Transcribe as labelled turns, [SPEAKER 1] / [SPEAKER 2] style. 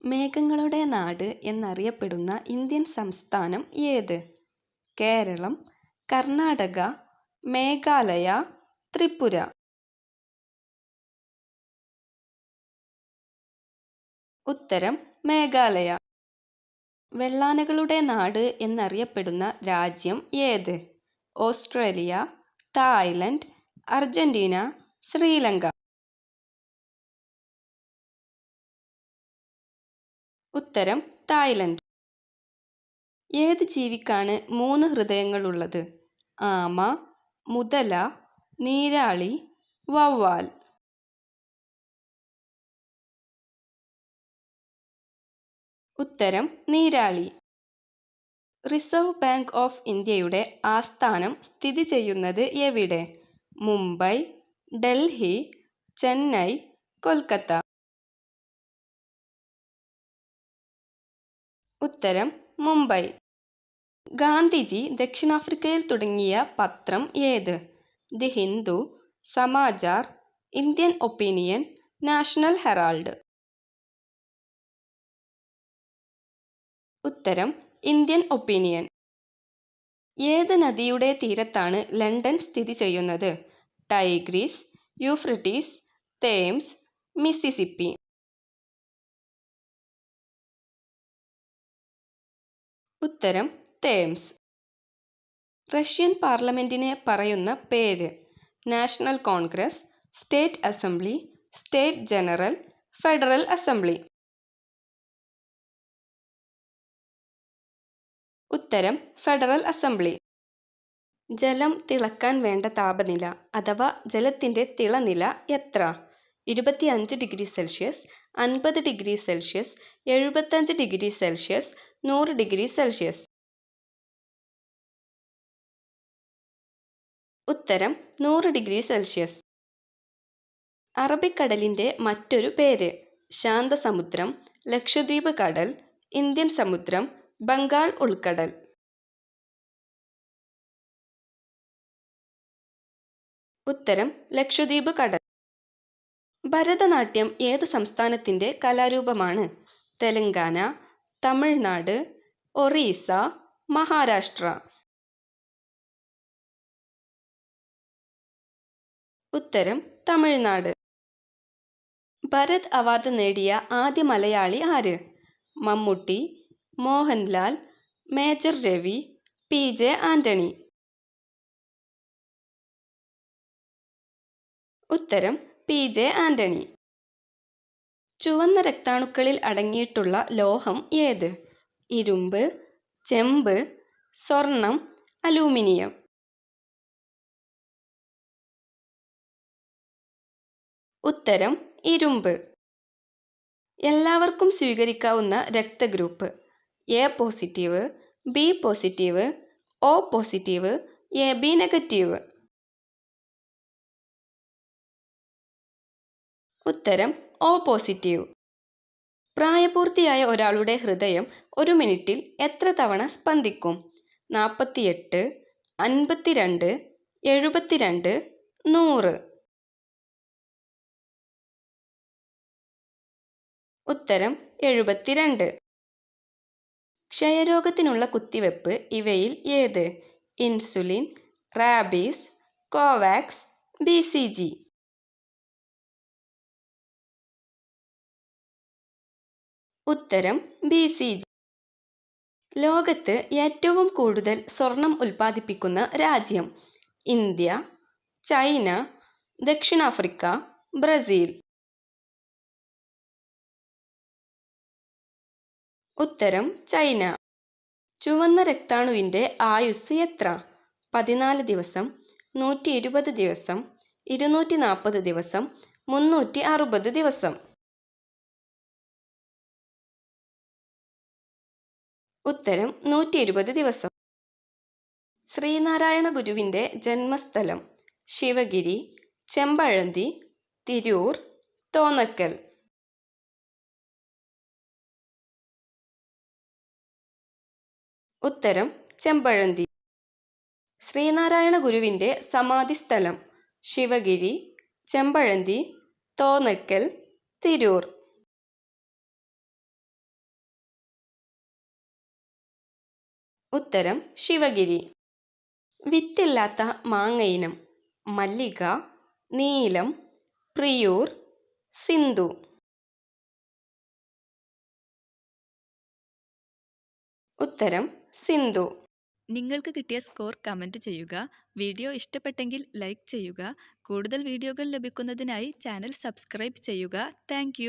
[SPEAKER 1] മേഘങ്ങളുടെ നാട് എന്നറിയപ്പെടുന്ന ഇന്ത്യൻ സംസ്ഥാനം ഏത്? കേരളം, കർണാടക, മേഘാലയ, ത്രിപുര. ഉത്തരം മേഘാലയ. വെള്ളാനകളുടെ നാട് എന്നറിയപ്പെടുന്ന രാജ്യം ഏത്? Australia, Thailand, Argentina, Sri Lanka. ഉത്തരം തായ്ലൻഡ്. ഏത് ജീവിക്കാണ് 3 ഹൃദയങ്ങളുള്ളത്? ആമ, മുതല, നീരാളി, വവ്വാൽ. ഉത്തരം നീരാളി. റിസർവ് ബാങ്ക് ഓഫ് ഇന്ത്യയുടെ ആസ്ഥാനം സ്ഥിതി ചെയ്യുന്നത് എവിടെ? മുംബൈ, ഡൽഹി, ചെന്നൈ, കൊൽക്കത്ത. ഉത്തരം മുംബൈ. ഗാന്ധിജി ദക്ഷിണാഫ്രിക്കയിൽ തുടങ്ങിയ പത്രം ഏത്? The Hindu, Samachar, Indian opinion, national Herald. ഉത്തരം ഇന്ത്യൻ ഒപ്പീനിയൻ. ഏത് നദിയുടെ തീരത്താണ് ലണ്ടൻ സ്ഥിതി ചെയ്യുന്നത്? Tigris, Euphrates, Thames, Mississippi. ഉത്തരം തേംസ്. റഷ്യൻ പാർലമെന്റിനെ പറയുന്ന പേര്? National Congress, state assembly, state general, federal assembly. ഉത്തരം ഫെഡറൽ അസംബ്ലി. ജലം തിളക്കാൻ വേണ്ട താപനില അഥവാ ജലത്തിന്റെ തിളനില എത്ര? 25 degree Celsius, 50 degree Celsius, 75 degree Celsius, 100 degree Celsius. ഉത്തരം 100 ഡിഗ്രി സെൽഷ്യസ്. അറബിക്കടലിന്റെ മറ്റൊരു പേര്? ശാന്തസമുദ്രം, ലക്ഷദ്വീപ് കടൽ, ഇന്ത്യൻ സമുദ്രം, ബംഗാൾ ഉൾക്കടൽ. ഉത്തരം ലക്ഷദ്വീപ് കടൽ. ഭരതനാട്യം ഏത് സംസ്ഥാനത്തിന്റെ കലാരൂപമാണ്? തെലങ്കാന, തമിഴ്നാട്, ഒറീസ, മഹാരാഷ്ട്ര. ഉത്തരം തമിഴ്നാട്. ഭരത് അവാർഡ് നേടിയ ആദ്യ മലയാളി ആര്? Mammootty, Mohanlal, major Ravi, PJ Antony. ഉത്തരം PJ ആന്റണി. ചുവന്ന രക്താണുക്കളിൽ അടങ്ങിയിട്ടുള്ള ലോഹം ഏത്? ഇരുമ്പ്, ചെമ്പ്, സ്വർണം, അലൂമിനിയം. ഉത്തരം ഇരുമ്പ്. എല്ലാവർക്കും സ്വീകരിക്കാവുന്ന രക്തഗ്രൂപ്പ്? A positive, B positive, O positive, AB negative. ഉത്തരം O പോസിറ്റീവ്. പ്രായപൂർത്തിയായ ഒരാളുടെ ഹൃദയം ഒരു മിനിറ്റിൽ എത്ര തവണ സ്പന്ദിക്കും? 48, 52, 72, 100. ഉത്തരം 72. ക്ഷയരോഗത്തിനുള്ള കുത്തിവെപ്പ് ഇവയിൽ ഏത്? Insulin, rabies, Covax, BCG. ഉത്തരം BCG. ലോകത്ത് ഏറ്റവും കൂടുതൽ സ്വർണം ഉൽപ്പാദിപ്പിക്കുന്ന രാജ്യം? ഇന്ത്യ, ചൈന, ദക്ഷിണാഫ്രിക്ക, ബ്രസീൽ. ഉത്തരം ചൈന. ചുവന്ന രക്താണുവിന്റെ ആയുസ്സ് എത്ര? 14 ദിവസം, 120 ദിവസം, 240 ദിവസം, 360 ദിവസം. ഉത്തരം 120 ദിവസം. ശ്രീനാരായണ ഗുരുവിന്റെ ജന്മസ്ഥലം? ശിവഗിരി, ചെമ്പഴന്തി, തിരൂർ, തോന്നക്കൽ. ഉത്തരം ചെമ്പഴന്തി. ശ്രീനാരായണ ഗുരുവിന്റെ സമാധി സ്ഥലം? ശിവഗിരി, ചെമ്പഴന്തി, തോന്നക്കൽ, തിരൂർ. ഉത്തരം ശിവഗിരി. വിത്തില്ലാത്ത മാങ്ങയിനം: മല്ലിക, നീലം, പ്രിയൂർ, സിന്ധു. ഉത്തരം സിന്ധു.
[SPEAKER 2] നിങ്ങൾക്ക് കിട്ടിയ സ്കോർ കമൻറ്റ് ചെയ്യുക. വീഡിയോ ഇഷ്ടപ്പെട്ടെങ്കിൽ ലൈക്ക് ചെയ്യുക. കൂടുതൽ വീഡിയോകൾ ലഭിക്കുന്നതിനായി ചാനൽ സബ്സ്ക്രൈബ് ചെയ്യുക. താങ്ക്